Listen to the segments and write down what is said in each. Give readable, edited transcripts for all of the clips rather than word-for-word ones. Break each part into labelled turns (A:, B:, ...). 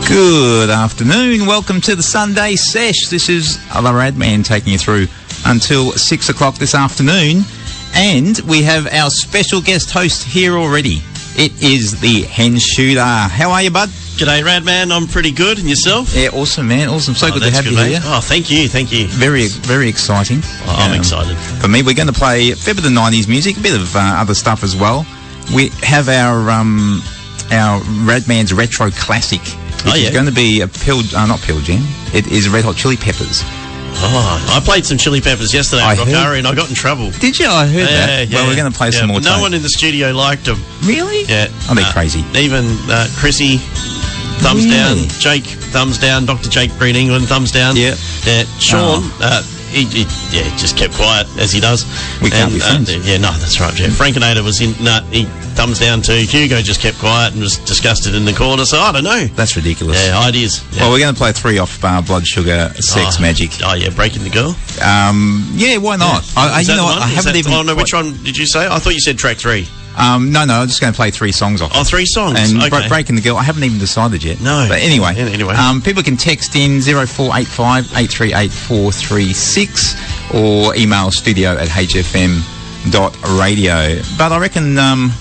A: Good afternoon. Welcome to the Sunday Sesh. This is the Radman taking you through until 6 o'clock this afternoon. And we have our special guest host here already. It is the Henshooter. How are you, bud?
B: G'day, Radman. I'm pretty good. And yourself?
A: Yeah, awesome, man. Awesome. So good to have you here.
B: Oh, thank you. Thank you.
A: Very, very exciting.
B: Oh, I'm excited.
A: For me, we're going to play a bit of the 90s music, a bit of other stuff as well. We have our Radman's Retro Classic. It's going to be a not Pearl Jam. It is Red Hot Chili Peppers.
B: Oh, I played some Chili Peppers yesterday at Rockari and I got in trouble.
A: Did you? I heard that. Yeah. Well, we're going to play some more.
B: No one in the studio liked them.
A: Really?
B: Yeah.
A: Oh, they're crazy.
B: Even Chrissy, thumbs down. Jake, thumbs down. Dr. Jake Green England, thumbs down.
A: Yeah.
B: Sean, he just kept quiet, as he does.
A: We can't be friends.
B: That's right, yeah. Frankinator was in, he thumbs down too. Hugo just kept quiet and was disgusted in the corner, so I don't know.
A: That's ridiculous.
B: Yeah, ideas. Yeah.
A: Well, we're going to play 3 off Blood Sugar, Sex Magic.
B: Oh, yeah, Breaking the Girl?
A: Yeah, why not?
B: Yeah. Which one did you say? I thought you said track 3.
A: No, I'm just going to play 3 songs off.
B: Oh, 3 songs.
A: And
B: okay.
A: Breaking the Girl, I haven't even decided yet.
B: No.
A: But anyway.
B: People
A: can text in 0485 838 436 or email studio@hfm.radio. But I reckon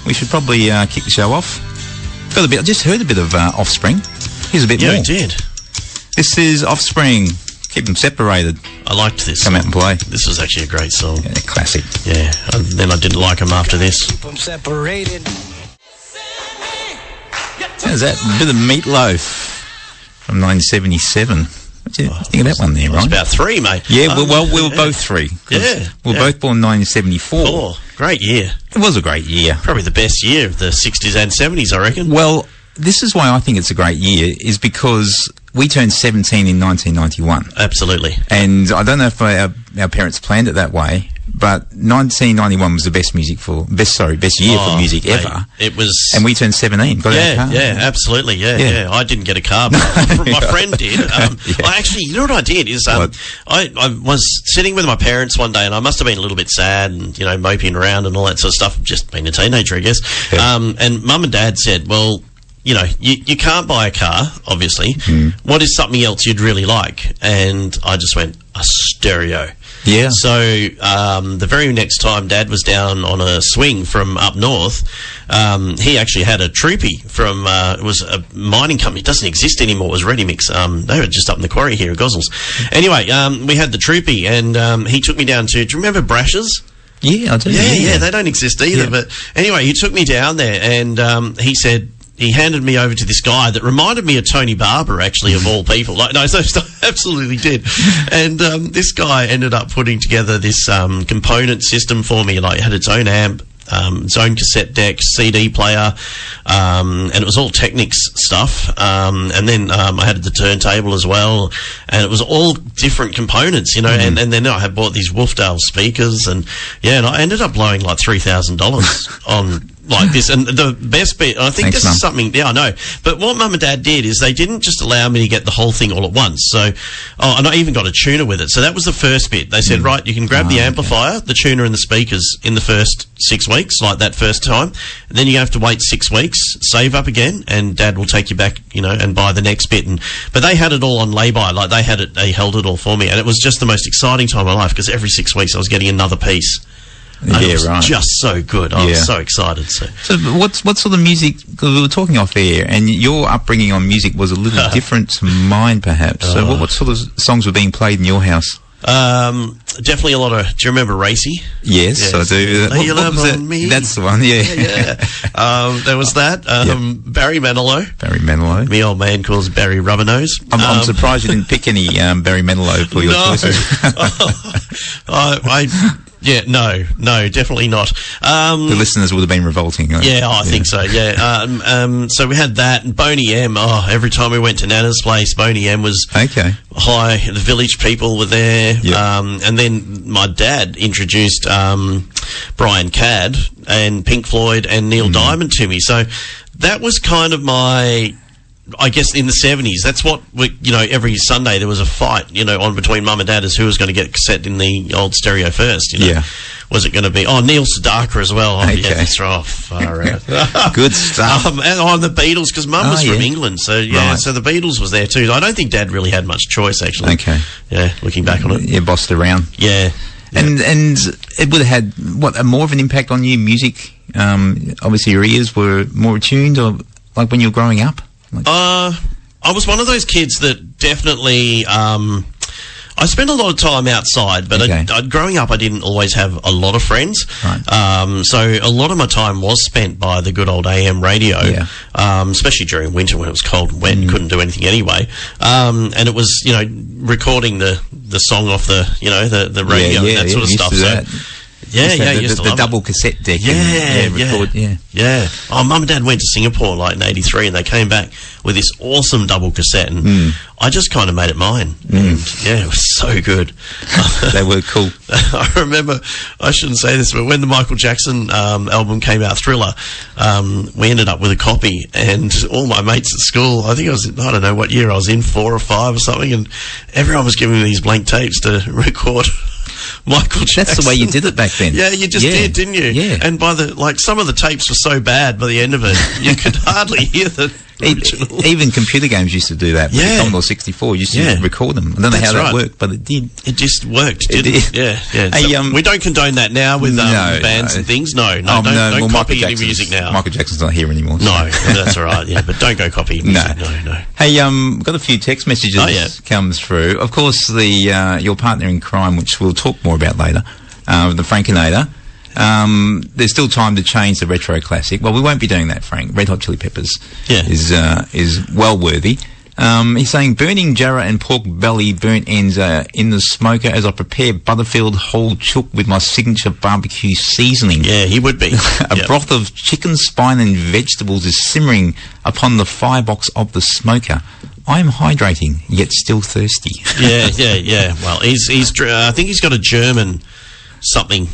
A: we should probably kick the show off. I just heard a bit of Offspring. Here's a bit more.
B: Yeah, I did.
A: This is Offspring. Keep them separated.
B: I liked this.
A: Come out and play.
B: This was actually a great song.
A: Yeah, classic.
B: Yeah, and then I didn't like them after this.
A: There's that bit of Meatloaf from 1977. What do you think of that one there, Ron?
B: It's about 3, mate.
A: Yeah, we were both 3.
B: Yeah.
A: We were both born in 1974.
B: Oh, great year.
A: It was a great year.
B: Probably the best year of the 60s and 70s, I reckon.
A: Well, this is why I think it's a great year, is because we turned 17 in 1991.
B: Absolutely.
A: And I don't know if our parents planned it that way, but 1991 was the best year for music ever.
B: It was.
A: And we turned 17. Got our car.
B: Yeah, absolutely. Yeah. I didn't get a car, but my friend did. I actually, you know what I did is, I was sitting with my parents one day and I must have been a little bit sad and, moping around and all that sort of stuff. Just being a teenager, I guess. Yeah. And Mum and Dad said, well, you can't buy a car, obviously. What is something else you'd really like? And I just went, a stereo.
A: Yeah.
B: So the very next time Dad was down on a swing from up north, he actually had a troopy from, it was a mining company. It doesn't exist anymore. It was Ready Mix. They were just up in the quarry here at Gozzles. Anyway, we had the troopy and he took me down to, do you remember Brash's?
A: Yeah, I do.
B: Yeah, they don't exist either. Yeah. But anyway, he took me down there and he said, he handed me over to this guy that reminded me of Tony Barber, actually, of all people. Absolutely did. And this guy ended up putting together this component system for me. Like, it had its own amp, its own cassette deck, CD player, and it was all Technics stuff. And then I had the turntable as well, and it was all different components, and then I had bought these Wolfdale speakers, and I ended up blowing like $3,000 on like this. And the best bit, I think this is something, I know, but what Mum and Dad did is they didn't just allow me to get the whole thing all at once. So, and I even got a tuner with it. So that was the first bit. They said, right, you can grab the amplifier, the tuner and the speakers in the first 6 weeks, like that first time. And then you have to wait 6 weeks, save up again, and Dad will take you back, and buy the next bit. But they had it all on lay-by, like they held it all for me. And it was just the most exciting time of my life because every 6 weeks I was getting another piece. It was just so good. I was so excited. So
A: what sort of music, because we were talking off air, and your upbringing on music was a little different to mine, perhaps. So what sort of songs were being played in your house?
B: Definitely a lot of, do you remember Racy?
A: Yes, I do.
B: What was that? Me?
A: That's the one, yeah.
B: There was that. Barry Manilow.
A: Barry Manilow.
B: Me old man calls Barry Rubbernose.
A: I'm surprised you didn't pick any Barry Manilow for your choices. No, definitely not. The listeners would have been revolting. Right?
B: Yeah, I think so, yeah. So we had that, and Boney M. Oh, every time we went to Nana's place, Boney M was high. The Village People were there. Yep. And then my dad introduced Brian Cadd and Pink Floyd and Neil Diamond to me. So that was kind of my... I guess in the 70s, that's what, every Sunday there was a fight, on between Mum and Dad as who was going to get cassette in the old stereo first, was it going to be? Oh, Neil Sedaka as well. Oh,
A: Okay.
B: yeah, that's right. Far out.
A: Good stuff.
B: And the Beatles, because Mum was from England, so
A: Right.
B: so the Beatles was there too. I don't think Dad really had much choice, actually.
A: Okay.
B: Yeah, looking back on it.
A: Yeah, bossed around.
B: Yeah.
A: And it would have had more of an impact on you. Music, obviously your ears were more attuned, or like when you were growing up.
B: I was one of those kids that definitely. I spent a lot of time outside, but
A: Okay.
B: growing up, I didn't always have a lot of friends.
A: Right.
B: So a lot of my time was spent by the good old AM radio, especially during winter when it was cold and wet and couldn't do anything anyway. And it was, recording the song off the radio and that sort of
A: used
B: stuff.
A: to do
B: So.
A: that. The double cassette deck.
B: Yeah. Oh, Mum and Dad went to Singapore like in '83, and they came back with this awesome double cassette, and I just kind of made it mine. And it was so good.
A: They were cool.
B: I remember, I shouldn't say this, but when the Michael Jackson album came out, Thriller, we ended up with a copy, and all my mates at school, I think I don't know what year I was in, 4 or 5 or something, and everyone was giving me these blank tapes to record Michael Jackson.
A: That's the way you did it back then.
B: Yeah, you just did, didn't you?
A: Yeah.
B: And by some of the tapes were so bad by the end of it, you could hardly hear the original.
A: Even computer games used to do that. With the Commodore 64 used to record them. I don't know how that worked, but it did.
B: It just worked, didn't it? Yeah.
A: Hey,
B: So we don't condone that now with bands and things. No, don't copy any music now.
A: Michael Jackson's not here anymore. So.
B: No, that's all right. Yeah, but don't go copy music. No.
A: Hey, got a few text messages come through. Of course, your partner in crime, which we'll talk more about later, the Frankinator. There's still time to change the retro classic. Well, we won't be doing that, Frank. Red Hot Chili Peppers is well worthy. He's saying burning jarrah and pork belly burnt ends in the smoker as I prepare Butterfield whole chook with my signature barbecue seasoning.
B: Yeah, he would be.
A: A broth of chicken spine and vegetables is simmering upon the firebox of the smoker. I am hydrating, yet still thirsty.
B: Yeah. Well, I think he's got a German something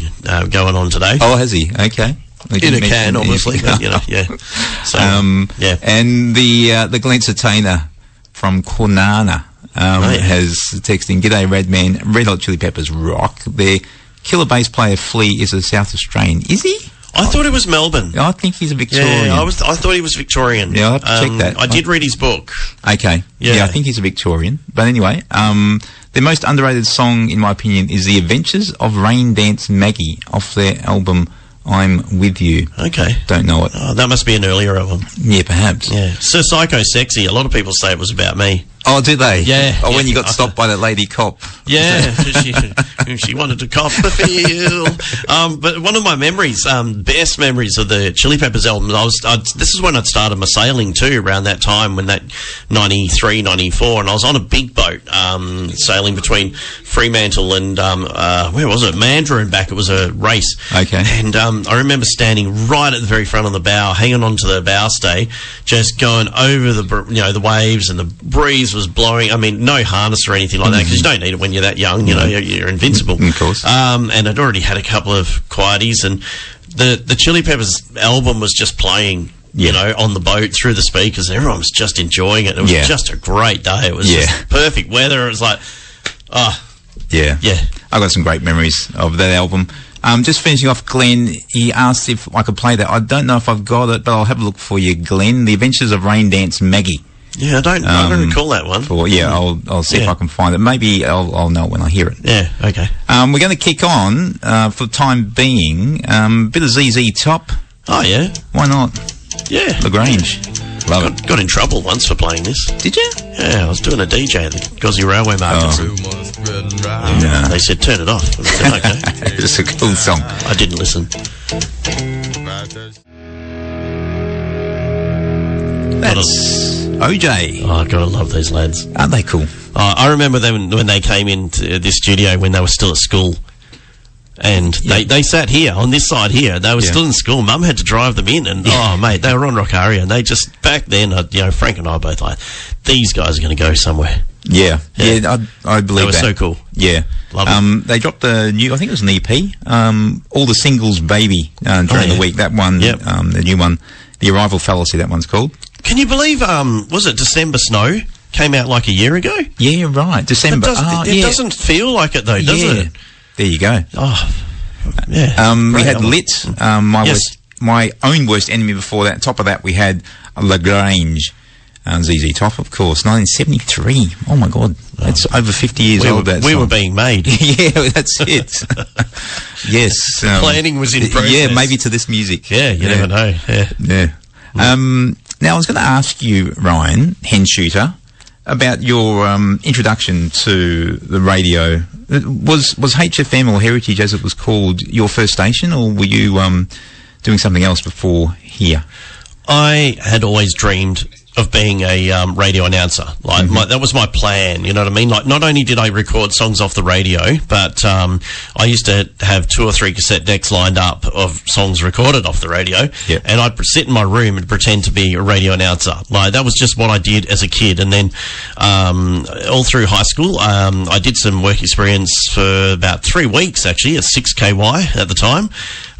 B: going on today.
A: Oh, has he? Okay.
B: In a can, obviously. But, So,
A: And the Glen Satana from Kwinana has texting, "G'day Radman, Red Hot Chili Peppers rock. Their killer bass player Flea is a South Australian. Is he?
B: I thought it was Melbourne.
A: I think he's a Victorian.
B: Yeah, I thought he was Victorian.
A: Yeah, I'll have to check that.
B: I did read his book.
A: Okay. Yeah, I think he's a Victorian. But anyway, their most underrated song, in my opinion, is The Adventures of Rain Dance Maggie off their album I'm With You.
B: Okay.
A: Don't know it.
B: Oh, that must be an earlier album.
A: Yeah, perhaps.
B: Yeah. Sir Psycho Sexy, a lot of people say it was about me.
A: Oh, do they?
B: Yeah.
A: Oh, when you got stopped by that lady cop.
B: Yeah, she wanted to cop the feel. But one of my memories, best memories of the Chili Peppers album, this is when I'd started my sailing too, around that time, when that 93, 94, and I was on a big boat sailing between Fremantle and, where was it? Mandurah and back. It was a race.
A: Okay.
B: And I remember standing right at the very front of the bow, hanging onto the bow stay, just going over the waves, and the breeze was blowing. I mean, no harness or anything like that, because you don't need it when you're that young. You're invincible.
A: Of course.
B: And I'd already had a couple of quieties, and the Chili Peppers album was just playing, on the boat through the speakers, and everyone was just enjoying it. It was just a great day. It was just perfect weather. It was like,
A: Yeah. I got some great memories of that album. Just finishing off, Glenn, he asked if I could play that. I don't know if I've got it, but I'll have a look for you, Glenn. The Adventures of Rain Dance Maggie.
B: Yeah, I don't recall that one.
A: I'll see if I can find it. Maybe I'll know it when I hear it.
B: Yeah, okay.
A: We're going to kick on for the time being. Bit of ZZ Top.
B: Oh, yeah?
A: Why not?
B: Yeah.
A: LaGrange. Love it.
B: Got in trouble once for playing this.
A: Did you?
B: Yeah, I was doing a DJ at the Gozzy Railway Markets.
A: Yeah.
B: They said, turn it off. I said, okay.
A: It's a cool song.
B: I didn't listen.
A: That's OJ.
B: Oh, gotta love these lads.
A: Aren't they cool?
B: I remember them when they came into this studio when they were still at school. And they sat here, on this side here. They were still in school. Mum had to drive them in. And, mate, they were on Rockaria. And they just, back then, Frank and I both like, these guys are going to go somewhere.
A: Yeah, I believe that.
B: They were so cool.
A: Yeah.
B: Love it.
A: They dropped the new, I think it was an EP, All the Singles Baby, during the week. That one, the new one, The Arrival Fallacy, that one's called.
B: Can you believe, was it December Snow? Came out like a year ago?
A: Yeah, right. December.
B: It doesn't feel like it, though, does it?
A: There you go.
B: Oh,
A: We had Lit, my own worst enemy before that. Top of that, we had LaGrange. ZZ Top, of course, 1973. Oh my God, that's over 50 years old.
B: We were being made.
A: Yeah, that's it. Yes,
B: planning was in progress.
A: Yeah, maybe to this music.
B: Yeah, you never know.
A: Yeah. Now I was going to ask you, Ryan Henshooter, about your introduction to the radio. Was HFM or Heritage, as it was called, your first station, or were you doing something else before here?
B: I had always dreamed of being a radio announcer. Like that was my plan, you know what I mean? Like, not only did I record songs off the radio, but I used to have 2 or 3 cassette decks lined up of songs recorded off the radio, and I'd sit in my room and pretend to be a radio announcer. Like, that was just what I did as a kid. And then all through high school, I did some work experience for about 3 weeks, actually, at 6KY at the time.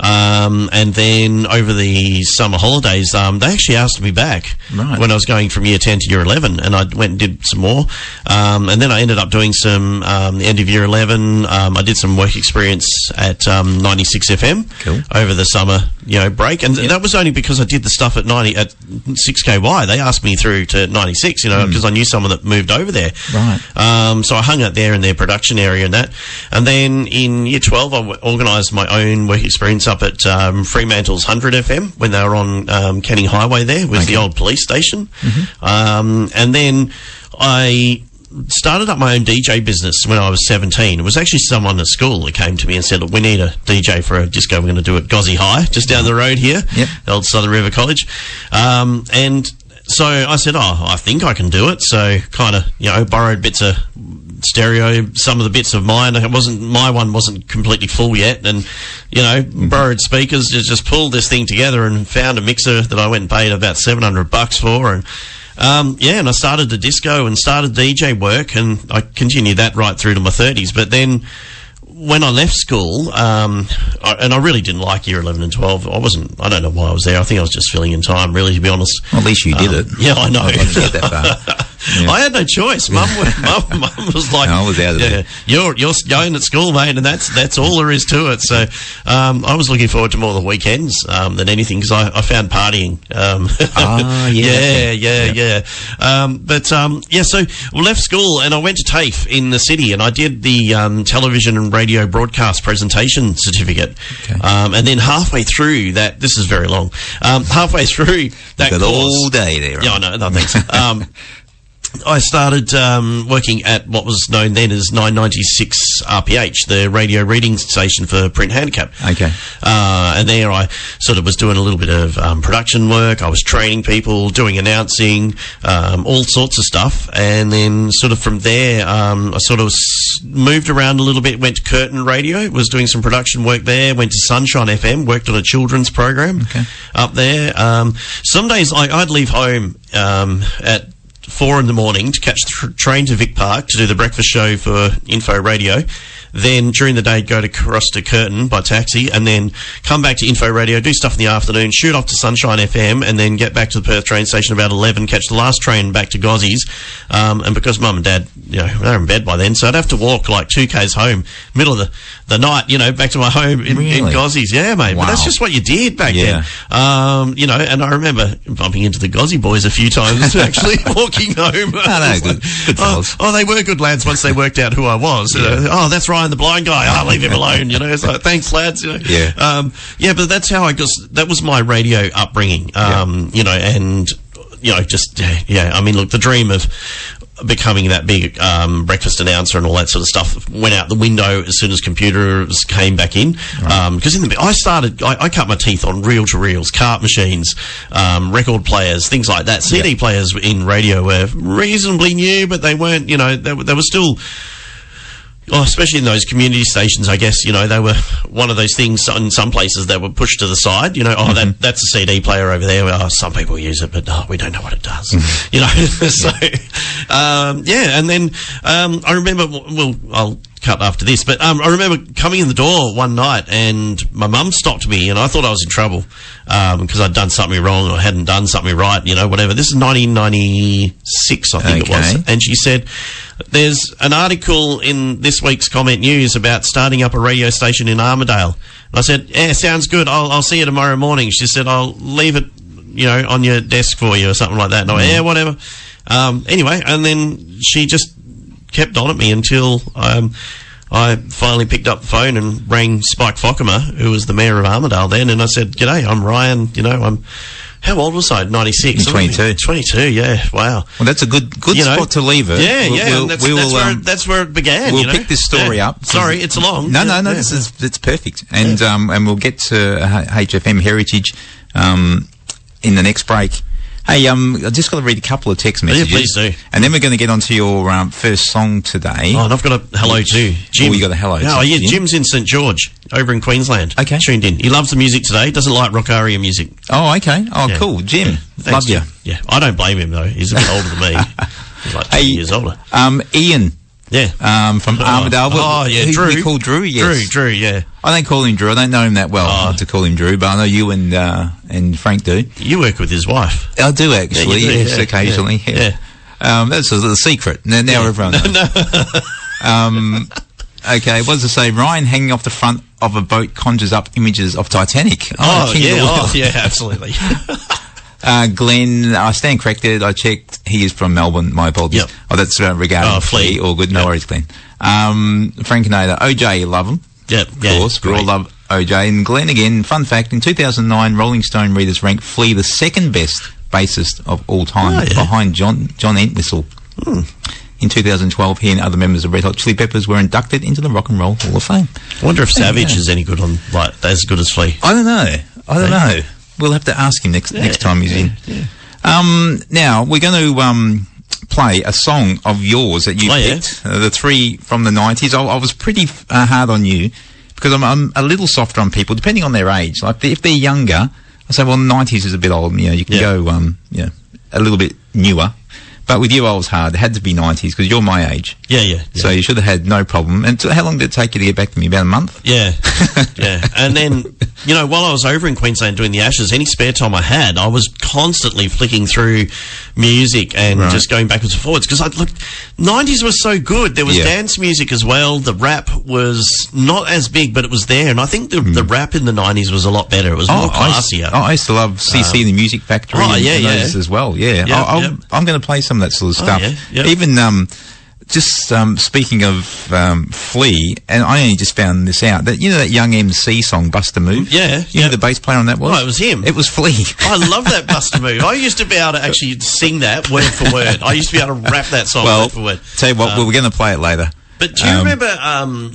B: And then over the summer holidays, they actually asked me back when I was going from year 10 to year 11, and I went and did some more. And then I ended up doing some, the end of year 11, I did some work experience at 96 FM over the summer, break. And that was only because I did the stuff at 6KY. They asked me through to 96, because I knew someone that moved over there.
A: Right.
B: So I hung out there in their production area and that. And then in year 12, I organised my own work experience up at Fremantle's 100 FM when they were on Canning Highway. There was the old police station. And then I started up my own DJ business when I was 17. It was actually someone at school that came to me and said, look, we need a DJ for a disco we're going to do at Gozzy High, just down the road here, the old Southern River College. And so I said, I think I can do it. So kind of, borrowed bits of stereo, some of the bits of mine. My one wasn't completely full yet, and borrowed speakers, just pulled this thing together and found a mixer that I went and paid about $700 for, and and I started the disco and started DJ work, and I continued that right through to my 30s. But then when I left school, and I really didn't like year 11 and 12. I don't know why I was there. I think I was just filling in time, really, to be honest.
A: Well, at least you did it.
B: Yeah, I know.
A: I'd like to get that far.
B: I had no choice. Mum was like,
A: I was out of there.
B: You're going at school, mate, and that's all there is to it. So I was looking forward to more the weekends than anything, because I found partying. So we left school and I went to TAFE in the city, and I did the television and radio broadcast presentation certificate. And then halfway through that, this is very long, halfway through that course,
A: all day there. Right?
B: Yeah, I know. No, thanks. I started working at what was known then as 996 RPH, the radio reading station for print handicap. And there I sort of was doing a little bit of production work. I was training people, doing announcing, all sorts of stuff. And then sort of from there, I sort of moved around a little bit, went to Curtin Radio, was doing some production work there, went to Sunshine FM, worked on a children's program up there. Some days I'd leave home at 4 in the morning to catch the train to Vic Park to do the breakfast show for Info Radio. Then during the day, go across to Curtin by taxi, and then come back to Info Radio, do stuff in the afternoon, shoot off to Sunshine FM, and then get back to the Perth train station about 11, catch the last train back to Gozzies. And because Mum and Dad, they're in bed by then, so I'd have to walk like 2Ks home, middle of the night, back to my home in Gozzies. Yeah, mate. Wow. But that's just what you did back then. And I remember bumping into the Gozzy boys a few times, actually, walking home.
A: Good fellas.
B: They were good lads once they worked out who I was. That's right. The blind guy, I'll leave him alone, It's like, thanks, lads, but that's how I guess that was my radio upbringing, and I mean, look, the dream of becoming that big breakfast announcer and all that sort of stuff went out the window as soon as computers came back in, because I cut my teeth on reel-to-reels, cart machines, record players, things like that. CD players in radio were reasonably new, but they weren't, they were still... especially in those community stations, I guess, they were one of those things in some places that were pushed to the side, that's a CD player over there. Some people use it, but we don't know what it does, and then I remember, I'll cut after this, but I remember coming in the door one night and my mum stopped me, and I thought I was in trouble because I'd done something wrong or hadn't done something right, whatever. This is 1996, I think it was. And she said, there's an article in this week's Comment News about starting up a radio station in Armidale. And I said, yeah, sounds good. I'll see you tomorrow morning. She said, I'll leave it, on your desk for you or something like that. And I went, yeah, whatever. Anyway, and then she just kept on at me until I finally picked up the phone and rang Spike Fockema, who was the mayor of Armidale then, and I said, g'day, I'm Ryan, how old was I? 96?
A: 22.
B: 22, yeah, wow.
A: Well, that's a good spot to leave it.
B: Yeah, that's where it began.
A: We'll pick this story up.
B: Sorry, it's long.
A: No, it's perfect. And we'll get to HFM Heritage in the next break. Hey, I just got to read a couple of text messages.
B: Yeah, please do.
A: And then we're going to get on to your first song today.
B: Oh, and I've got a hello too. Jim.
A: Oh, you got a hello.
B: Oh, yeah, Jim's in St George, over in Queensland.
A: Okay.
B: Tuned in. He loves the music today. Doesn't like rock aria music.
A: Oh, okay. Oh, yeah. Cool. Jim,
B: Thanks,
A: love you.
B: Yeah, I don't blame him, though. He's a bit older than me. He's like 2 years older.
A: Ian.
B: Yeah.
A: From Armidale.
B: Oh, yeah,
A: who
B: Drew.
A: We call Drew, yes.
B: Drew, yeah.
A: I don't call him Drew. I don't know him that well to call him Drew, but I know you and Frank do.
B: You work with his wife.
A: I do, actually.
B: Yeah,
A: yes, occasionally. Yeah. That's a little secret. Now everyone knows. Okay, what does it say? Ryan hanging off the front of a boat conjures up images of Titanic.
B: Yeah, absolutely.
A: Glenn, I stand corrected. I checked. He is from Melbourne. My apologies.
B: Yep.
A: Oh, that's regarding Flea. All good. No worries, Glenn. Frank and Ada. OJ, you love him.
B: Yep.
A: Of course. We all love OJ. And Glenn again, fun fact, in 2009, Rolling Stone readers ranked Flea the second best bassist of all time, behind John Entwistle. In 2012, he and other members of Red Hot Chili Peppers were inducted into the Rock and Roll Hall of Fame.
B: I wonder if Savage is any good as good as Flea.
A: I don't know. We'll have to ask him next time he's in.
B: Yeah.
A: Now, we're going to play a song of yours that you picked, the three from the 90s. I was pretty hard on you because I'm a little softer on people, depending on their age. Like, if they're younger, I say, well, 90s is a bit old. You can go a little bit newer. But with you, I was hard. It had to be 90s because you're my age.
B: Yeah.
A: So you should have had no problem. And how long did it take you to get back to me? About a month?
B: Yeah. And then, while I was over in Queensland doing the Ashes, any spare time I had, I was constantly flicking through music and just going backwards and forwards because 90s was so good. There was dance music as well. The rap was not as big, but it was there. And I think the rap in the 90s was a lot better. It was more classier.
A: I used to love CC, the Music Factory, and those as well. Yeah. I'm going to play some of that sort of stuff. Even speaking of Flea, and I only just found this out, that that Young MC song, Bust a Move?
B: Yeah.
A: You know who the bass player on that was?
B: Oh, it was him.
A: It was Flea.
B: I love that Bust a Move. I used to be able to actually sing that word for word. I used to be able to rap that song word for word.
A: Tell you what, we're going to play it later.
B: But do you remember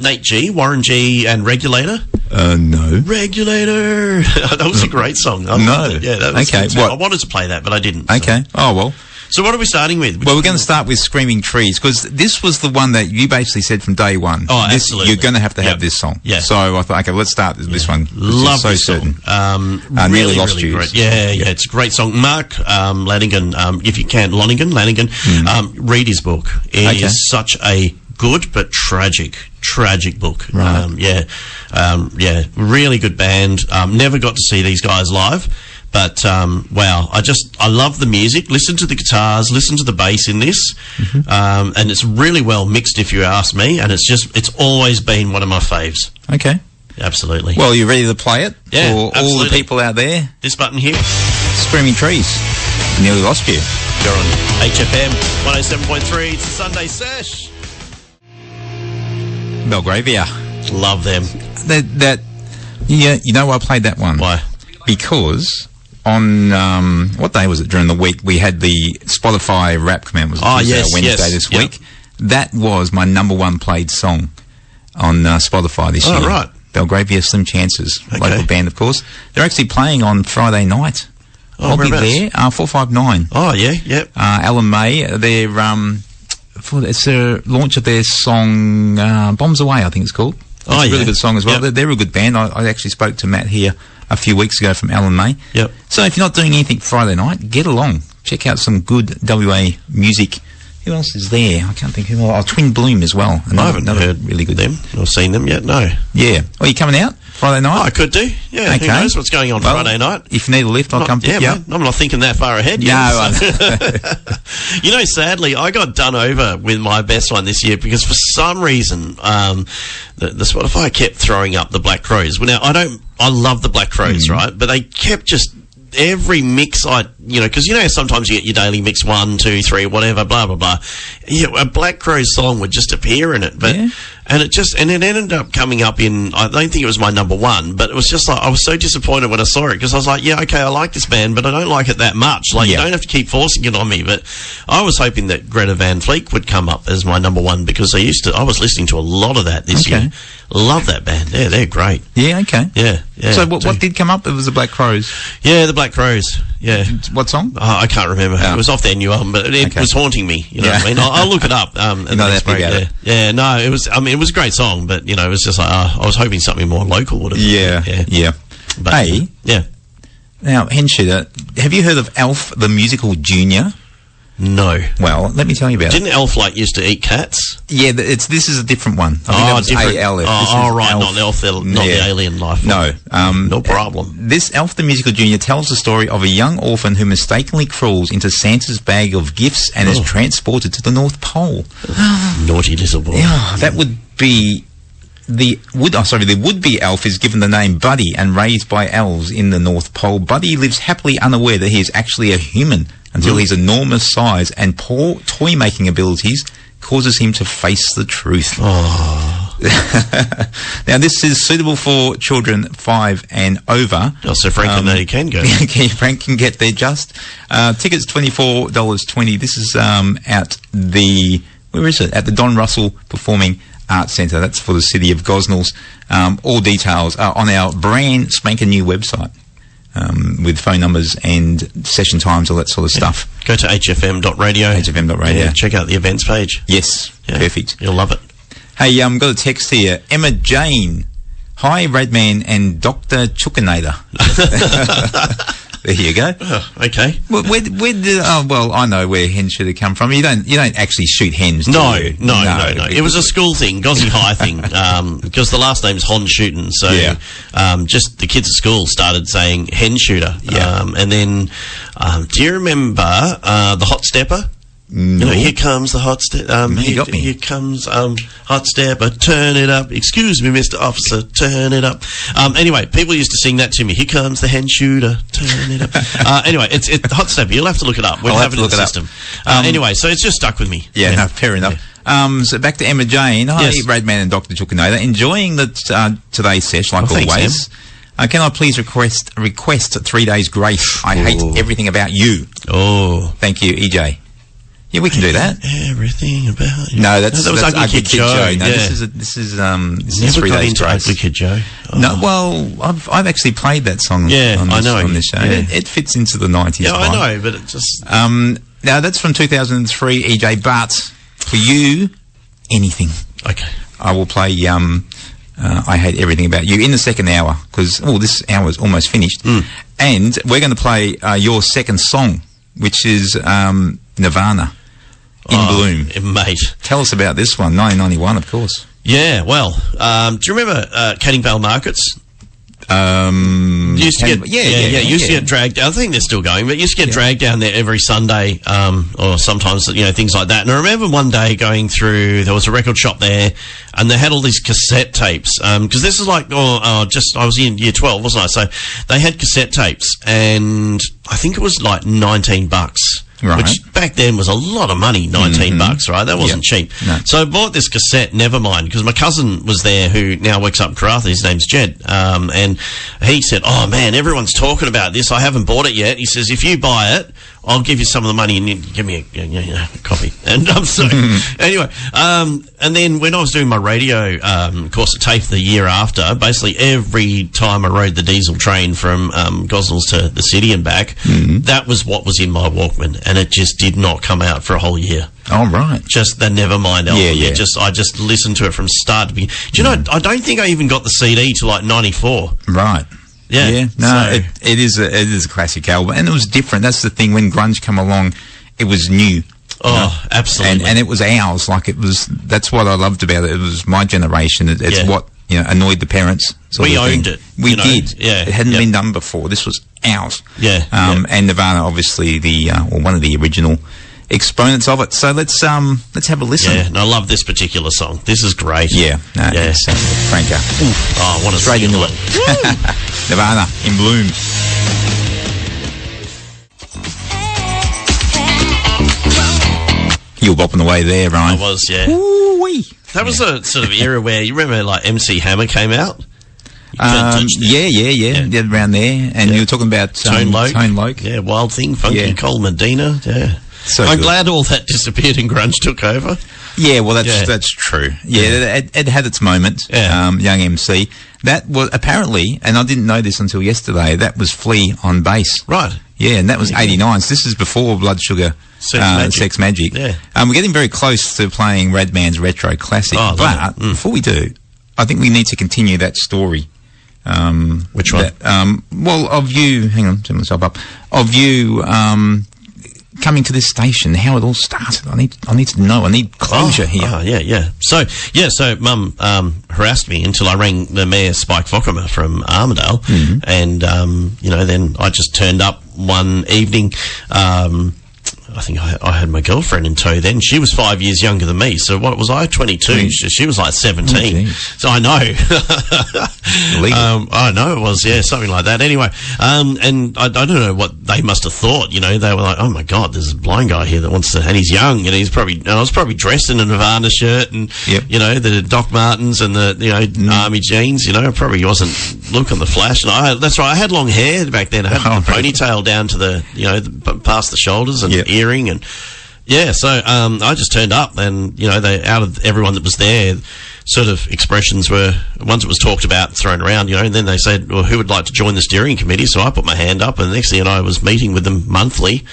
B: Nate G, Warren G, and Regulator?
A: No.
B: Regulator. That was a great song.
A: No.
B: Yeah, that was good too. I wanted to play that, but I didn't.
A: Okay. So. Oh, well.
B: So what are we starting with?
A: We're going to start with Screaming Trees, because this was the one that you basically said from day one.
B: Oh, absolutely.
A: You're going to have this song.
B: Yeah.
A: So I thought, okay, let's start with this one.
B: Love
A: so
B: this
A: certain.
B: song.
A: Nearly Lost You.
B: Great. Yeah, it's a great song. Mark Lanigan, if you can, Lanigan, read his book. It is such a good but tragic book.
A: Right.
B: Really good band. Never got to see these guys live. But, wow, I love the music. Listen to the guitars, listen to the bass in this. And it's really well mixed, if you ask me. And it's always been one of my faves.
A: Okay.
B: Absolutely.
A: Well, you ready to play it?
B: Yeah,
A: for all the people out there?
B: This button here.
A: Screaming Trees. Nearly Lost You.
B: You're on HFM 107.3. It's a Sunday sesh.
A: Belgravia.
B: Love them.
A: You know why I played that one?
B: Why?
A: Because on what day was it during the week we had the Spotify rap command was Wednesday this week. That was my #1 played song on Spotify this year.
B: Right.
A: Belgravia Slim Chances, local band, of course. They're actually playing on Friday night. I'll be there. 459.
B: Oh yeah, yep.
A: Alan May. It's the launch of their song "Bombs Away," I think it's called. It's a really good song as well. Yep. They're a good band. I actually spoke to Matt here a few weeks ago from Alan May.
B: Yep.
A: So if you're not doing anything Friday night, get along. Check out some good WA music. Who else is there? I can't think who. Twin Bloom as well.
B: I haven't heard really good them or seen them yet. No.
A: Yeah. Are you coming out Friday night?
B: I could do. Yeah. Okay. Who knows what's going on Friday night?
A: If you need a lift, I'll come pick you up.
B: I'm not thinking that far ahead.
A: No.
B: You know, sadly, I got done over with my best one this year because for some reason, the Spotify kept throwing up the Black Crows. Well, now, I love the Black Crows, right? But they kept just every mix because sometimes you get your daily mix 1, 2, 3, whatever, blah blah blah. Yeah, a Black Crows song would just appear in it, but and it ended up coming up in. I don't think it was my number one, but it was just like I was so disappointed when I saw it because I was like, yeah, okay, I like this band, but I don't like it that much. Like you don't have to keep forcing it on me. But I was hoping that Greta Van Fleet would come up as my number one because I was listening to a lot of that this year. Love that band. Yeah, they're great.
A: Yeah, okay.
B: Yeah.
A: So what did come up? It was the Black Crows.
B: Yeah, the Black Crows. Yeah.
A: What song?
B: I can't remember. It was off their new album, but it was haunting me. You know what I mean? I'll look it up. Yeah, no, it was. I mean, it was a great song, but it was just like I was hoping something more local would have.
A: Yeah. But, hey, now Henshooter, have you heard of Alf the Musical Junior?
B: No.
A: Well, let me tell you about
B: it. Didn't Elf used to eat cats?
A: Yeah, this is a different one. I think
B: different.
A: ALF.
B: Right, not Elf, not the alien life.
A: No.
B: No problem.
A: This Elf the Musical Junior tells the story of a young orphan who mistakenly crawls into Santa's bag of gifts and is transported to the North Pole.
B: Naughty little boy.
A: Yeah, that would be... The would-be elf is given the name Buddy and raised by elves in the North Pole. Buddy lives happily unaware that he is actually a human until his enormous size and poor toy-making abilities causes him to face the truth.
B: Oh.
A: Now, this is suitable for children 5 and over.
B: Oh, so Frank and Nady can go.
A: Frank can get there just. Tickets $24.20. This is at the... Where is it? At the Don Russell Performing Arts Centre. That's for the city of Gosnells. All details are on our brand spanking new website with phone numbers and session times, all that sort of stuff.
B: Go to hfm.radio.
A: hfm.radio.
B: Yeah, check out the events page.
A: Yes, perfect.
B: You'll love it.
A: Hey, got a text here. Emma Jane. Hi, Radman and Dr. Chuckinator. There you go.
B: Oh, okay.
A: Where did? Well, I know where Henshooter come from. You don't actually shoot hens.
B: No. It was a school thing, Gosney High thing, because the last name's Henshooter. So, just the kids at school started saying Henshooter.
A: Yeah.
B: And then, do you remember the Hot Stepper?
A: No.
B: Here comes the hot step. Here comes hot stepper. Turn it up. Excuse me, Mr. Officer. Turn it up. Anyway, people used to sing that to me. Here comes the Henshooter. Turn it up. Anyway, it's hot stepper. You'll have to look it up. We'll have it in the system. Anyway, so it's just stuck with me.
A: Yeah. No, fair enough. So back to Emma Jane. Hi, Radman and Dr. Chuckinator. Enjoying the today's sesh like always. Can I please request 3 days grace? I hate everything about you.
B: Oh,
A: thank you, EJ. Yeah, we can do that.
B: Everything about you.
A: No, that's
B: Ugly Kid Joe.
A: No,
B: this
A: is
B: 3 days grace. Ugly Kid Joe. Oh.
A: No, well, I've actually played that song. On this show.
B: Yeah.
A: It fits into the 90s.
B: Yeah, I know, but it just.
A: Now that's from 2003, EJ. But for you, anything.
B: Okay.
A: I will play. I hate everything about you in the second hour because this hour is almost finished, and we're going to play your second song, which is Nirvana. In Bloom.
B: Mate.
A: Tell us about this one, 1991, of course.
B: Yeah, well, do you remember Canning Vale Markets? Used to get dragged. I think they're still going, but used to get dragged down there every Sunday, or sometimes things like that. And I remember one day going through. There was a record shop there, and they had all these cassette tapes. Because this is like, I was in year 12, wasn't I? So they had cassette tapes, and I think it was like $19.
A: Right.
B: Which back then was a lot of money, $19, right? That wasn't cheap.
A: No.
B: So I bought this cassette, Nevermind, because my cousin was there who now works up in Karratha. His name's Jed. And he said, oh, man, everyone's talking about this. I haven't bought it yet. He says, if you buy it, I'll give you some of the money and you give me a copy. And I'm so anyway. And then when I was doing my radio course at TAFE the year after, basically every time I rode the diesel train from Gosnells to the city and back, that was what was in my Walkman, and it just did not come out for a whole year.
A: Oh, right.
B: Just the Nevermind album.
A: Yeah.
B: I just listened to it from start to beginning. Do you know? I don't think I even got the CD till like '94.
A: Right.
B: Yeah.
A: No, so. it is a classic album, and it was different. That's the thing. When grunge came along, it was new.
B: Oh, absolutely.
A: And it was ours. Like it was. That's what I loved about it. It was my generation. It's what annoyed the parents.
B: We owned it.
A: We did.
B: Yeah.
A: It hadn't been done before. This was ours.
B: Yeah.
A: And Nirvana, obviously one of the original exponents of it. So let's have a listen.
B: Yeah, and I love this particular song. This is great.
A: Yeah, no,
B: yeah.
A: It's, Franker.
B: Oh, what a
A: straight into it. Nirvana in Bloom. You were bopping away there, Ryan.
B: I was, yeah.
A: Ooh-wee.
B: That was a sort of era where, you remember, like, MC Hammer came out?
A: Yeah, around there. And you were talking about
B: Tone Loc.
A: Yeah,
B: Wild Thing, Funky Cole Medina. Yeah.
A: So
B: I'm
A: good.
B: glad all that disappeared and grunge took over.
A: Yeah, well, that's true. Yeah, it had its moment.
B: Yeah.
A: Young MC. That was apparently, and I didn't know this until yesterday, that was Flea on bass.
B: Right.
A: Yeah, and that was 89. So this is before Blood Sugar Sex Magic.
B: Yeah.
A: We're getting very close to playing Radman's Retro Classic.
B: Oh,
A: but before we do, I think we need to continue that story.
B: Which one?
A: Well, of you, hang on, turn myself up. Of you coming to this station, how it all started. I need to know. I need closure here.
B: Oh, yeah. So Mum harassed me until I rang the Mayor, Spike Fockermer from Armidale, and then I just turned up one evening. I think I had my girlfriend in tow then. She was 5 years younger than me. So what was I? 22. She was like 17. So I know. I know it was, something like that. Anyway, and I don't know what they must have thought. You know, they were like, "Oh my God, there's a blind guy here that wants to," and he's young, and I was probably dressed in a Nirvana shirt and you know, the Doc Martens and the army jeans. You know, I probably wasn't looking the flash. And that's right, I had long hair back then. I had the ponytail down to the past the shoulders and earring and so I just turned up, and they, out of everyone that was there, sort of expressions were, once it was talked about, thrown around, and then they said, well, who would like to join the steering committee? So I put my hand up, and the next thing I was meeting with them monthly,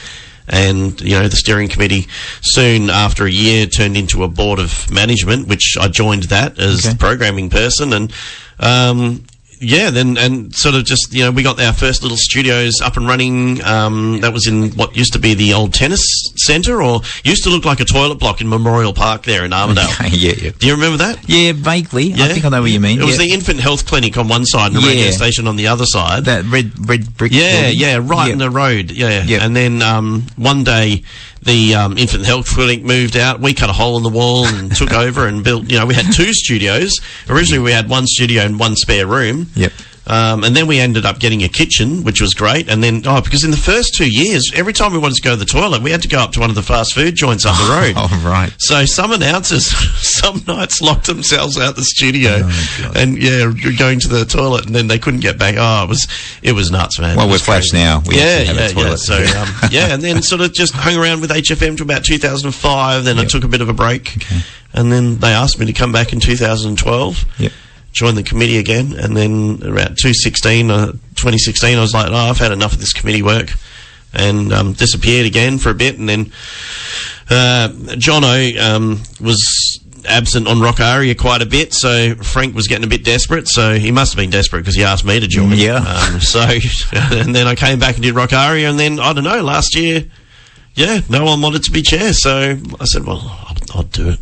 B: and the steering committee soon after a year turned into a board of management, which I joined that as the programming person, and then sort of just, we got our first little studios up and running. That was in what used to be the old tennis centre, or used to look like a toilet block in Memorial Park there in Armidale.
A: Yeah.
B: Do you remember that?
A: Yeah, vaguely. Yeah? I think I know what you mean.
B: It was the infant health clinic on one side and the radio station on the other side.
A: That red brick
B: building. Right in the road. Yeah. And then one day the infant health clinic moved out. We cut a hole in the wall and took over and built, we had two studios. Originally we had one studio and one spare room.
A: Yep.
B: And then we ended up getting a kitchen, which was great. And then, because in the first 2 years, every time we wanted to go to the toilet, we had to go up to one of the fast food joints up the road.
A: Oh, right.
B: So some announcers, some nights locked themselves out the studio and, going to the toilet, and then they couldn't get back. Oh, it was nuts, man.
A: Well, we're flash now. We have a toilet.
B: So, and then sort of just hung around with HFM to about 2005. Then I took a bit of a break.
A: Okay.
B: And then they asked me to come back in 2012.
A: Yep.
B: Joined the committee again, and then around 2016, I was like, I've had enough of this committee work, and disappeared again for a bit, and then Jono was absent on Rock Aria quite a bit, so Frank was getting a bit desperate, so he must have been desperate because he asked me to join. And then I came back and did Rock Aria, and then, I don't know, last year, no one wanted to be chair, so I said, well, I'll do it.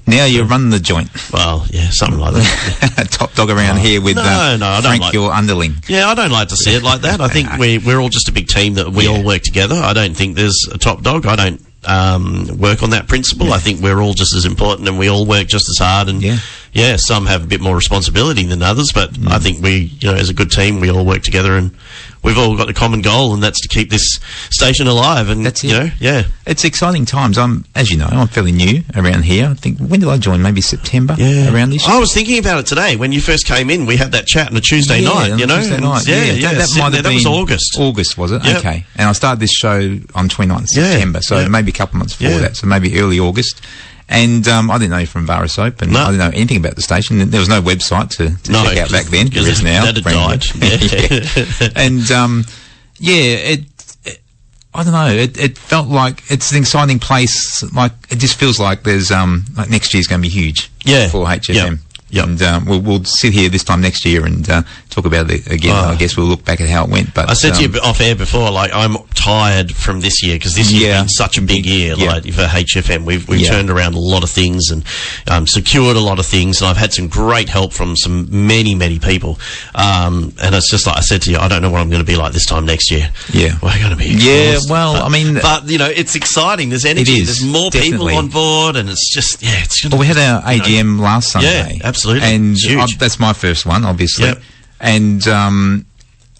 A: Now you're running the joint.
B: Well, something like that.
A: Top dog around here with
B: I don't
A: Frank, your underling.
B: Yeah, I don't like to see it like that. I think we're all just a big team that we all work together. I don't think there's a top dog. I don't work on that principle.
A: Yeah.
B: I think we're all just as important, and we all work just as hard. And some have a bit more responsibility than others, but I think we, as a good team, we all work together, and we've all got a common goal, and that's to keep this station alive. And
A: that's it. It's exciting times. I'm fairly new around here. I think, when did I join? Maybe September. Around this year.
B: I was thinking about it today when you first came in. We had that chat on a Tuesday night.
A: Tuesday night. That might have been
B: was August.
A: August, was it?
B: Yep.
A: Okay. And I started this show on 29th September, so maybe a couple of months before that. So maybe early August. And I didn't know you from Bar of Soap, and I didn't know anything about the station. There was no website to check out back then. There is now.
B: That had died.
A: And I don't know. It felt like it's an exciting place. Like, it just feels like there's like next year's going to be huge. For HFM.
B: Yep.
A: And we'll sit here this time next year and talk about it again. I guess we'll look back at how it went. But
B: I said to you off air before, like, I'm tired from this year because this year's been such a big year. Like for HFM, we've turned around a lot of things and secured a lot of things, and I've had some great help from many people. And it's just like I said to you, I don't know what I'm going to be like this time next year.
A: Yeah,
B: we're going to be
A: exhausted. Well, I mean,
B: but you know, it's exciting. There's energy. There's more people on board, and it's just it's.
A: Well, we had our AGM last Sunday.
B: Yeah, absolutely.
A: And that's my first one, obviously.
B: Yep.
A: And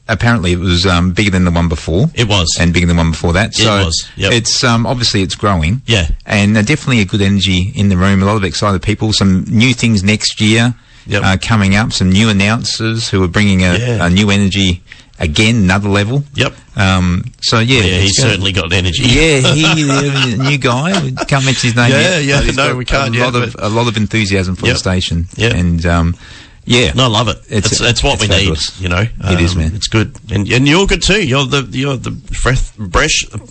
A: apparently it was bigger than the one before.
B: It was.
A: And bigger than the one before that. So
B: it was. Yep.
A: It's obviously it's growing.
B: Yeah.
A: And definitely a good energy in the room. A lot of excited people. Some new things next year coming up. Some new announcers who are bringing a new energy. Again, another level.
B: Yep.
A: So
B: he's certainly got energy.
A: Yeah, he new guy. We can't mention his name yet.
B: Yeah. No, we can't.
A: A lot of enthusiasm for the station.
B: Yeah.
A: And no,
B: I love it. It's what we
A: fabulous.
B: need. You know,
A: it is, man.
B: It's good, and you're good too. You're the breath.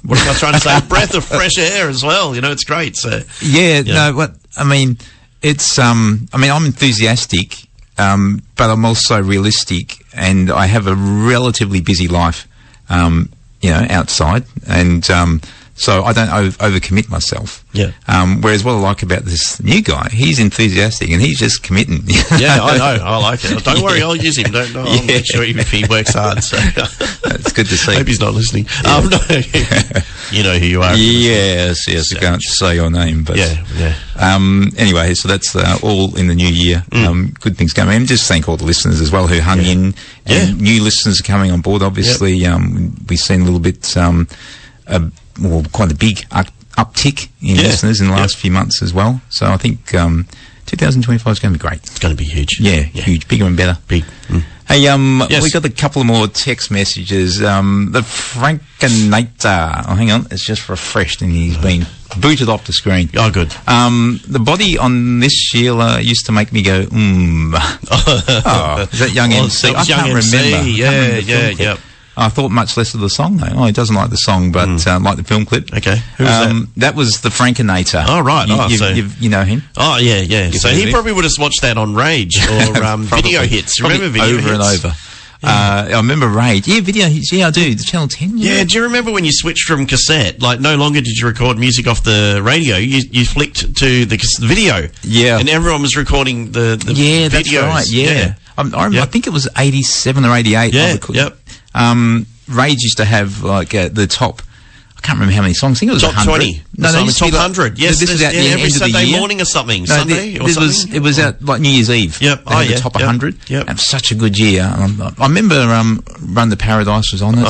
B: What am I trying to say? Breath of fresh air as well. You know, it's great. So
A: no, what I mean, it's I'm enthusiastic. But I'm also realistic, and I have a relatively busy life, outside, and so I don't overcommit myself.
B: Yeah.
A: Whereas what I like about this new guy, he's enthusiastic and he's just committing.
B: Yeah, I know. I like it. Don't worry, I'll use him. I'll make sure if he works hard. So
A: it's good to see.
B: I hope he's not listening. No, you know who you are.
A: Yes. I can't say your name, but anyway, so that's all in the new year. Good things coming. And just thank all the listeners as well who hung in. And new listeners are coming on board. Obviously, we've seen a little bit. Quite a big uptick in listeners in the last few months as well. So I think 2025 is going to be great.
B: It's going to be huge.
A: Yeah, huge, bigger and better.
B: Big.
A: Hey, we got a couple of more text messages. The Frankinator. Oh, hang on, it's just refreshed and he's been booted off the screen.
B: Oh, good.
A: The body on this Sheila used to make me go, is that Young MC? I can't remember.
B: Yeah.
A: I thought much less of the song, though. Oh, he doesn't like the song, but like the film clip.
B: Okay. Who was that?
A: That was the Frankinator.
B: Oh, right.
A: You know him?
B: Oh, yeah. So he probably would have watched that on Rage or Video Hits. Remember Video Hits?
A: Over and over. I remember Rage. Yeah, Video Hits. Yeah, I do. The Channel 10.
B: Yeah, do you remember when you switched from cassette? Like, no longer did you record music off the radio. You flicked to the video. Yeah. And everyone was recording the videos.
A: That's right. Yeah. I think it was 87 or 88.
B: Yep.
A: Rage used to have like the top. I can't remember how many songs. I think it was
B: top
A: 100.
B: 20. No, top 100. Yes,
A: this was out
B: every Sunday
A: year.
B: Morning or something.
A: No,
B: Sunday or something.
A: It was out like New Year's Eve.
B: Yep.
A: The top 100.
B: Yep.
A: It was such a good year. I remember Run the Paradise was on it.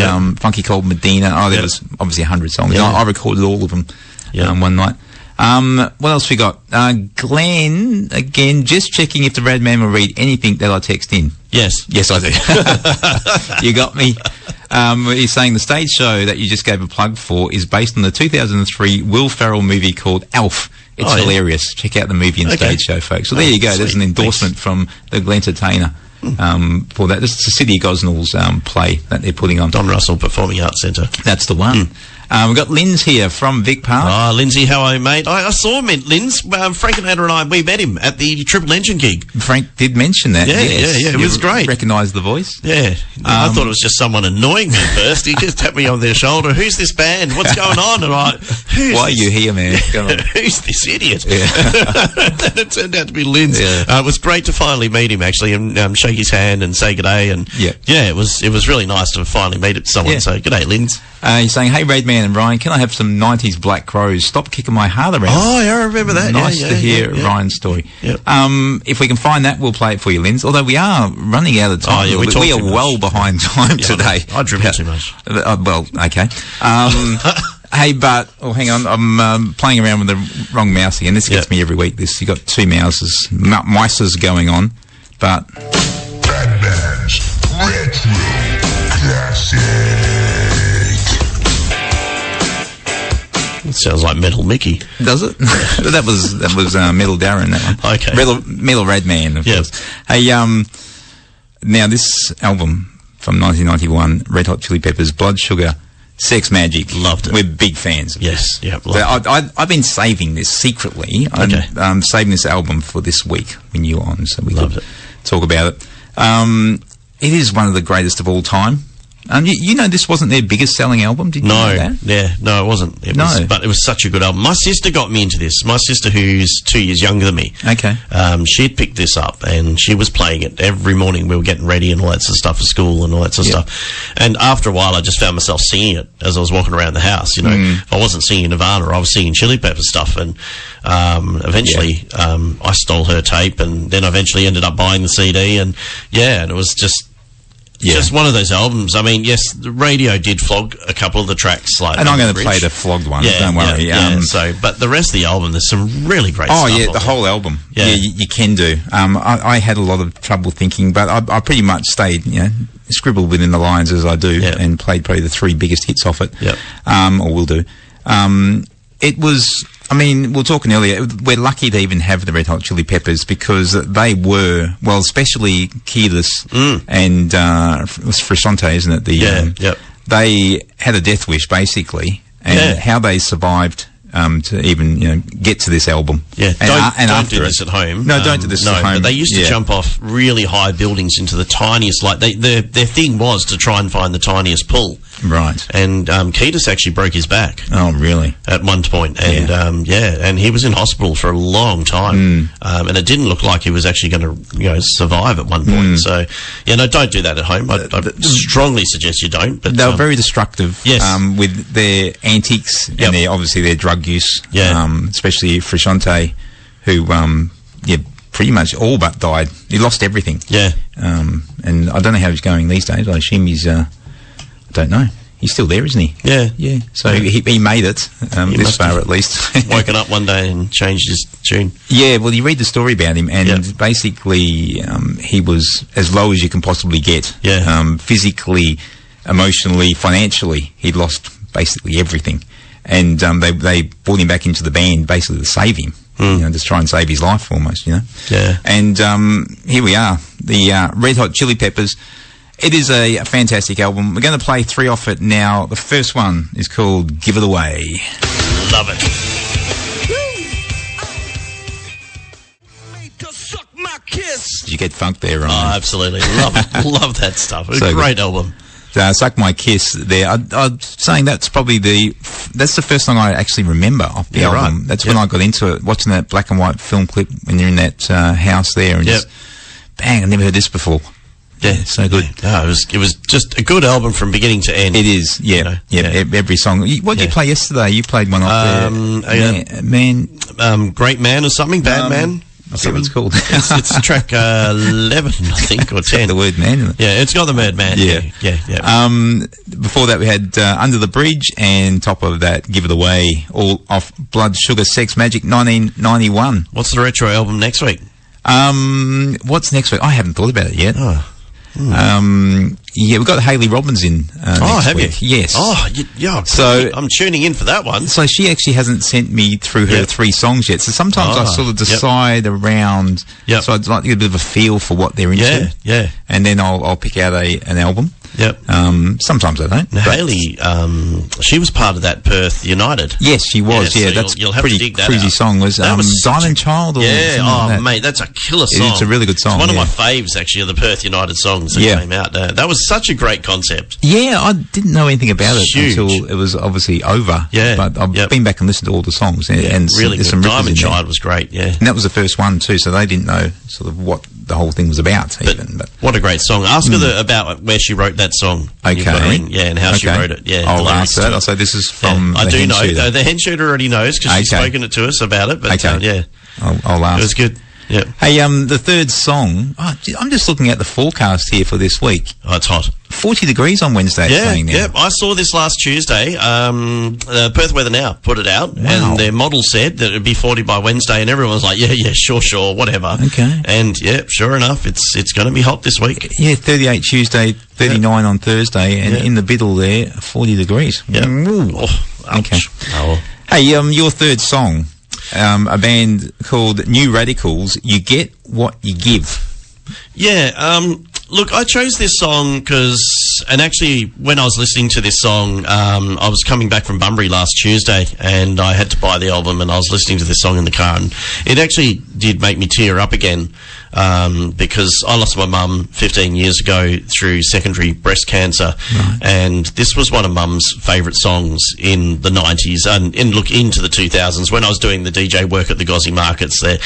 A: And Funky Cold Medina. There was obviously 100 songs.
B: Yeah.
A: I recorded all of them one night. What else we got? Glenn, again, just checking if the Radman will read anything that I text in.
B: Yes,
A: I do. You got me. He's saying the stage show that you just gave a plug for is based on the 2003 Will Ferrell movie called Alf. It's hilarious. Check out the movie and stage show, folks. So there you go. There's an endorsement from the Glentertainer for that. This is the City of Gosnell's play that they're putting on.
B: Don Russell Performing Arts Centre.
A: That's the one. We've got Linz here from Vic Park.
B: Oh, Lindsay, how are you, mate? I saw him, Linz. Frankinator and I, we met him at the Triple Engine gig.
A: Frank did mention that.
B: Yeah. It was great.
A: Recognised the voice.
B: Yeah. I thought it was just someone annoying me first. He just tapped me on their shoulder. Who's this band? What's going on? And
A: why are you here, man?
B: Who's this idiot?
A: Yeah.
B: And it turned out to be Linz.
A: Yeah.
B: It was great to finally meet him, actually, and shake his hand and say g'day. And it was really nice to finally meet someone. So g'day, Linz.
A: He's saying, hey, Radman and Ryan, can I have some 90s Black Crows? Stop kicking my heart around.
B: Oh, yeah, I remember that.
A: Nice to hear Ryan's story.
B: Yep.
A: If we can find that, we'll play it for you, Linz. Although we are running out of time. We are well behind time today.
B: I dribble too much.
A: Well, okay. Hey, but hang on, I'm playing around with the wrong mouse again. This gets me every week. You got two mices going on, but
C: Radman's Retro Classic.
A: It
B: sounds like Metal Mickey.
A: Does it? that was Metal Darren, that one.
B: Okay.
A: Metal Radman, of course. Hey, now this album from 1991, Red Hot Chili Peppers, Blood Sugar Sex Magic.
B: Loved it.
A: We're big fans of
B: Yes,
A: this.
B: yeah.
A: I've been saving this secretly.
B: Okay.
A: I'm saving this album for this week when you're on, so we
B: Loved
A: could
B: it.
A: talk about it. It is one of the greatest of all time. You know this wasn't their biggest selling album, did you know that?
B: No, it wasn't. But it was such a good album. My sister got me into this. My sister, who's 2 years younger than me.
A: Okay.
B: She'd picked this up and she was playing it every morning. We were getting ready and all that sort of stuff for school and all that sort of stuff. And after a while, I just found myself singing it as I was walking around the house. You know, I wasn't singing Nirvana, I was singing Chili Pepper stuff. And eventually, I stole her tape, and then I eventually ended up buying the CD. And and it was just one of those albums. I mean, yes, the radio did flog a couple of the tracks, like.
A: And I'm going to play the flogged one. Don't worry.
B: But the rest of the album, there's some really great stuff.
A: Oh yeah, the whole album.
B: Yeah,
A: you can do. I had a lot of trouble thinking, but I pretty much stayed, scribbled within the lines as I do, and played probably the 3 biggest hits off it. Or will do. It was. I mean, we were talking earlier, we're lucky to even have the Red Hot Chili Peppers because they were, well, especially Keyless and it was Frusciante, isn't it? They had a death wish, basically, and how they survived to even, get to this album.
B: Yeah, don't do this at home.
A: No, don't do this at home.
B: But they used to jump off really high buildings into the tiniest, like, their thing was to try and find the tiniest pull.
A: Right.
B: And Keyless actually broke his back.
A: Oh, really?
B: At one point. And, and he was in hospital for a long time. And it didn't look like he was actually going to, survive at one point. So, no, don't do that at home. I strongly suggest you don't. But
A: they were very destructive.
B: Yes.
A: With their antics and obviously their drug use. Especially Frusciante, who, pretty much all but died. He lost everything.
B: Yeah.
A: And I don't know how he's going these days. I assume he's, I don't know. He's still there, isn't he?
B: Yeah.
A: Yeah. So he made it, this far at least.
B: Woken up one day and changed his tune.
A: Yeah, well, you read the story about him, and basically he was as low as you can possibly get.
B: Yeah.
A: Physically, emotionally, financially, he'd lost basically everything. And they brought him back into the band basically to save him. Just try and save his life almost,
B: Yeah.
A: And here we are, the Red Hot Chili Peppers. It is a fantastic album. We're going to play 3 off it now. The first one is called Give It Away.
B: Love it.
A: Did you get funk there, Ryan?
B: Oh, absolutely. Love that stuff. It's a great album.
A: Suck My Kiss there. I'm saying that's probably that's the first song I actually remember off the album. Right. That's when I got into it, watching that black and white film clip when you're in that house there, and just, bang, I never heard this before. Yeah, so good.
B: No, it was just a good album from beginning to end.
A: It is, every song. What did you play yesterday? You played one off there.
B: Great Man or something? Bad Man?
A: I forget what it's called.
B: it's track 11, I think, or 10.
A: The word man, isn't it?
B: Yeah, it's got the word man. Yeah.
A: Before that, we had Under the Bridge, and top of that, Give It Away, all off Blood Sugar Sex Magic 1991.
B: What's the retro album next week?
A: What's next week? I haven't thought about it yet. We've got Hayley Robbins in next week.
B: You?
A: Yes.
B: So I'm tuning in for that one.
A: So she actually hasn't sent me through her 3 songs yet. So sometimes I sort of decide around. So I'd like to get a bit of a feel for what they're into.
B: Yeah.
A: And then I'll pick out an album.
B: Yep.
A: Sometimes I don't.
B: Now, Hayley, she was part of that Perth United.
A: Yes, she was.
B: So
A: that's
B: you'll have
A: pretty
B: to dig that
A: crazy
B: out.
A: song. Was Diamond Child? Or
B: like mate, that's a killer song.
A: It's a really good song.
B: It's one of my faves, actually, of the Perth United songs that came out. That was such a great concept.
A: Yeah, I didn't know anything about it until it was obviously over. Yeah, but I've been back and listened to all the songs, and
B: really good.
A: Some
B: Diamond Child was great. Yeah,
A: and that was the first one too, so they didn't know sort of what the whole thing was about. But
B: what a great song! Ask her about where she wrote that song.
A: Okay,
B: and how she wrote it. Yeah,
A: I'll ask that. I'll say this is from.
B: I do know the Henshooter already knows because she's spoken it to us about it. But
A: I'll ask.
B: It was good. Yeah.
A: Hey, the third song. I'm just looking at the forecast here for this week.
B: Oh, it's hot.
A: 40 degrees on Wednesday.
B: I saw this last Tuesday. Perth Weather Now put it out, and their model said that it'd be 40 by Wednesday, and everyone was like, "Yeah, sure, whatever." Okay. And sure enough, it's going to be hot this week.
A: Yeah, 38 Tuesday, 39 on Thursday, and in the middle there, 40 degrees.
B: Yeah.
A: Okay.
B: Oh.
A: Hey, your third song. A band called New Radicals, You Get What You Give.
B: Yeah, look, I chose this song because And actually, when I was listening to this song, I was coming back from Bunbury last Tuesday, and I had to buy the album, and I was listening to this song in the car, and it actually did make me tear up again, because I lost my mum 15 years ago through secondary breast cancer, and this was one of Mum's favourite songs in the 90s, and look into the 2000s. When I was doing the DJ work at the Gozzie markets there,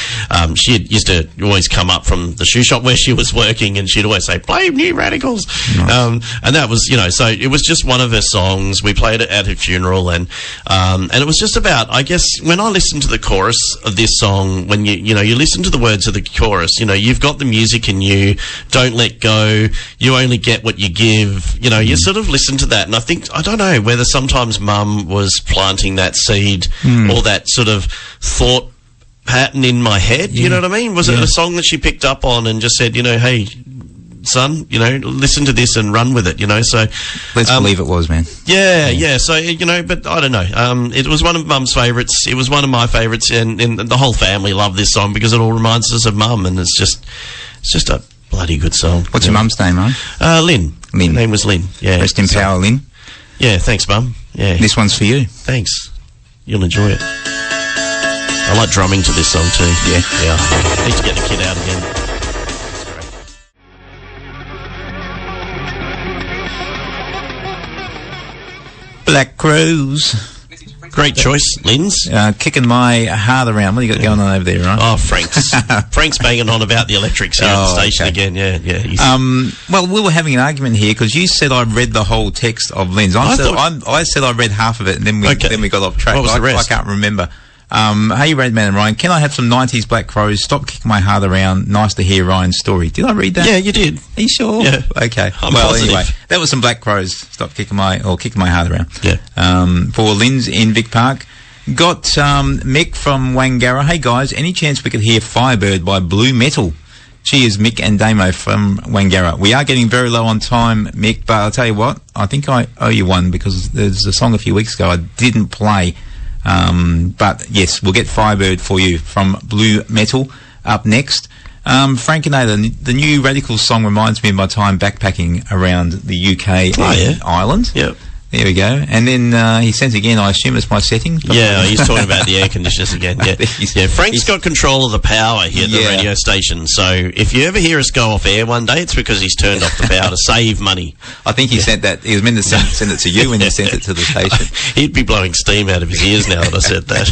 B: she used to always come up from the shoe shop where she was working, and she'd always say, "Play New Radicals." And that was, so it was just one of her songs. We played it at her funeral, and it was just about, I guess, when I listened to the chorus of this song, when you listen to the words of the chorus, you've got the music in you, don't let go, you only get what you give, you sort of listen to that, and I don't know whether sometimes Mum was planting that seed or that sort of thought pattern in my head, you know what I mean? Was it a song that she picked up on and just said, hey, son, listen to this and run with it, so...
A: Let's believe it was, man.
B: Yeah, so, but I don't know. It was one of Mum's favourites. It was one of my favourites, and the whole family love this song because it all reminds us of Mum, and it's just a bloody good song.
A: What's your mum's name, Ryan?
B: Lynn. Her name was Lynn, yeah.
A: Rest in power, Lynn.
B: Yeah, thanks, Mum. Yeah.
A: This one's for you.
B: Thanks. You'll enjoy it. I like drumming to this song too.
A: Yeah.
B: I need to get the kid out again.
A: Black Crows.
B: Great choice, Lynn's.
A: Kicking my heart around. What do you got going on over there, right?
B: Oh, Frank's banging on about the electrics here at the station again. Yeah.
A: Well, we were having an argument here because you said I read the whole text of Lynn's. I said I read half of it, and then we got off track.
B: What was the rest?
A: I can't remember. Hey, Radman and Ryan, can I have some 90s Black Crows? Stop kicking my heart around. Nice to hear Ryan's story. Did I read that?
B: Yeah, you did.
A: Are you sure?
B: Yeah.
A: Okay.
B: I'm positive.
A: Anyway, that was some Black Crows. Stop kicking my heart around.
B: Yeah.
A: For Lynn's in Vic Park. Got Mick from Wangara. Hey, guys, any chance we could hear Firebird by Blue Metal? Cheers, Mick and Damo from Wangara. We are getting very low on time, Mick, but I'll tell you what, I think I owe you one because there's a song a few weeks ago I didn't play. But yes, we'll get Firebird for you from Blue Metal up next. Frankinator, the new Radicals song reminds me of my time backpacking around the UK and Ireland.
B: Yep.
A: There we go. And then he sends again, I assume it's my setting.
B: Yeah, he's talking about the air conditioners again. Yeah, Frank's got control of the power here at the radio station. So if you ever hear us go off air one day, it's because he's turned off the power to save money.
A: I think he sent that. He was meant to send it to you when he sent it to the station.
B: He'd be blowing steam out of his ears now that I said that.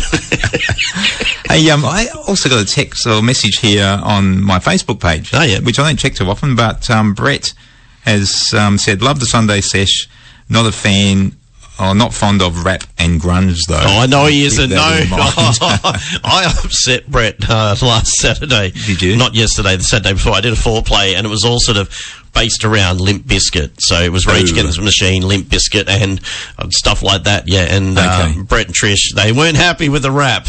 A: Hey, I also got a text or message here on my Facebook page, which I don't check too often, but Brett has said, love the Sunday sesh. Not a fan, or not fond of rap and grunge, though.
B: Oh, I know he isn't. No. I upset Brett last Saturday.
A: Did you?
B: Not yesterday, the Saturday before. I did a foreplay, and it was all sort of based around Limp Bizkit. So it was Rage Against the Machine, Limp Bizkit, and stuff like that. Yeah, and Brett and Trish, they weren't happy with the rap.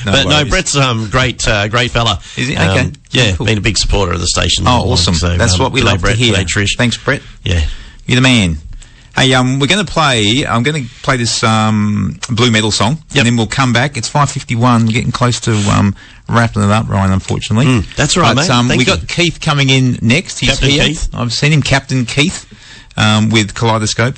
A: Okay.
B: No, Brett's great fella.
A: Is he? Okay.
B: Yeah,
A: cool.
B: Been a big supporter of the station.
A: Oh, awesome. So, that's what we love
B: Brett,
A: to hear.
B: Trish.
A: Thanks, Brett.
B: Yeah.
A: You're the man. Hey, I'm going to play this Blue Metal song, and then we'll come back. It's 5:51, getting close to wrapping it up, Ryan, unfortunately.
B: That's right, mate.
A: We got Keith coming in next. He's
B: Captain
A: here.
B: Keith.
A: I've seen him, Captain Keith, with Kaleidoscope,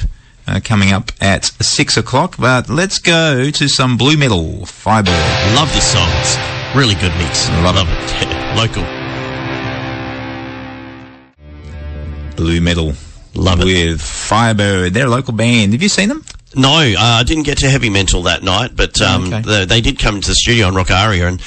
A: coming up at 6 o'clock. But let's go to some Blue Metal, Firebird.
B: Love this song. It's really good mix.
A: Love
B: it. Yeah, local.
A: Blue Metal.
B: Love it.
A: With Firebird. They're a local band. Have you seen them?
B: No, I didn't get to Heavy Mental that night, but they did come to the studio on Rock Aria, and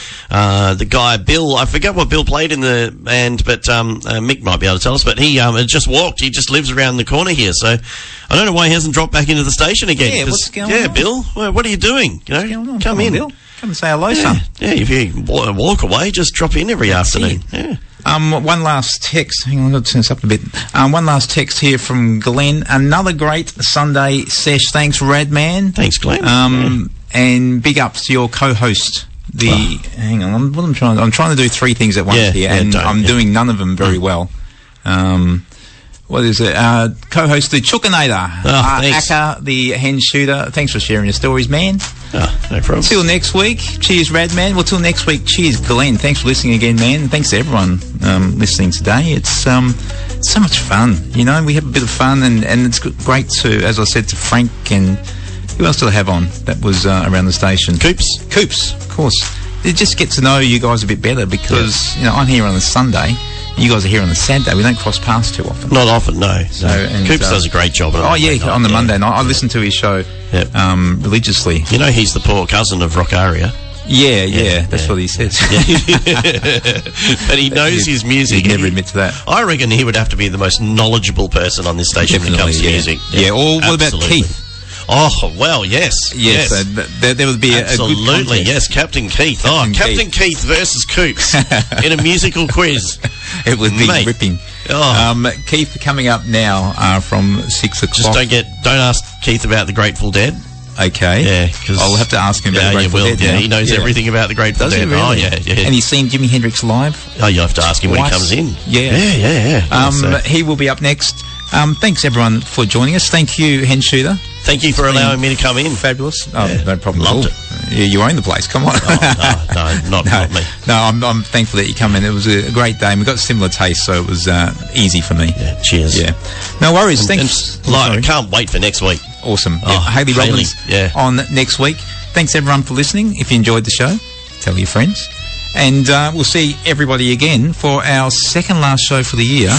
B: the guy, Bill, I forget what Bill played in the band, but Mick might be able to tell us, but he had just walked. He just lives around the corner here, so I don't know why he hasn't dropped back into the station again.
A: Yeah, what's going on?
B: Yeah, Bill, what are you doing?
A: What's going on?
B: Come in.
A: Bill. Come and say hello, son.
B: Yeah, if you walk away, just drop in every afternoon. Yeah.
A: One last text. Hang on, I've got to turn this up a bit. One last text here from Glenn. Another great Sunday sesh. Thanks, Radman.
B: Thanks, Glenn.
A: And big ups to your co-host. Hang on, I'm trying to do three things at once here, and I'm doing none of them very well. What is it? Co-host the Chookinator.
B: Thanks.
A: Akka the Henshooter. Thanks for sharing your stories, man.
B: No problem.
A: Till next week. Cheers, Radman. Well, till next week. Cheers, Glenn. Thanks for listening again, man. Thanks to everyone listening today. It's so much fun. You know, we have a bit of fun, and it's great to, as I said, to Frank and who else did I have on that was around the station? Coops, of course. It just get to know you guys a bit better because you know I'm here on a Sunday. You guys are here on a Saturday. We don't cross paths too often.
B: Not often, no.
A: So, and,
B: Coops does a great job.
A: On the Monday night. I listen to his show religiously.
B: You know, he's the poor cousin of Rockaria.
A: Yeah, that's what he says.
B: But he knows his music.
A: He'd never admit to that.
B: I reckon he would have to be the most knowledgeable person on this station when it comes to music.
A: Yeah, or what about Keith?
B: Oh, well, yes.
A: So there would be a good contest.
B: Yes, Captain Keith. Captain Keith versus Coops in a musical quiz.
A: It would be ripping. Keith coming up now from 6 o'clock.
B: Just don't ask Keith about the Grateful Dead.
A: Okay.
B: Yeah, because
A: I'll have to ask him about the Grateful Dead.
B: Yeah, he knows everything about the Grateful Dead.
A: Really?
B: Oh, yeah.
A: And he's seen Jimi Hendrix live?
B: Oh, you have to ask him when he comes in.
A: Yeah. He will be up next. Thanks, everyone, for joining us. Thank you, Henshooter.
B: Thank you for allowing me to come in.
A: Fabulous. No problem at all. You own the place. Come on.
B: Not me.
A: No, I'm thankful that you come in. It was a great day, and we got similar tastes, so it was easy for me.
B: Yeah, cheers.
A: Yeah. No worries. Thanks.
B: I can't wait for next week.
A: Awesome. Hayley Robbins on next week. Thanks, everyone, for listening. If you enjoyed the show, tell your friends. And we'll see everybody again for our second last show for the year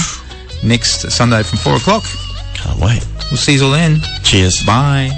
A: next Sunday from 4 o'clock.
B: Can't wait.
A: We'll see you all then.
B: Cheers.
A: Bye.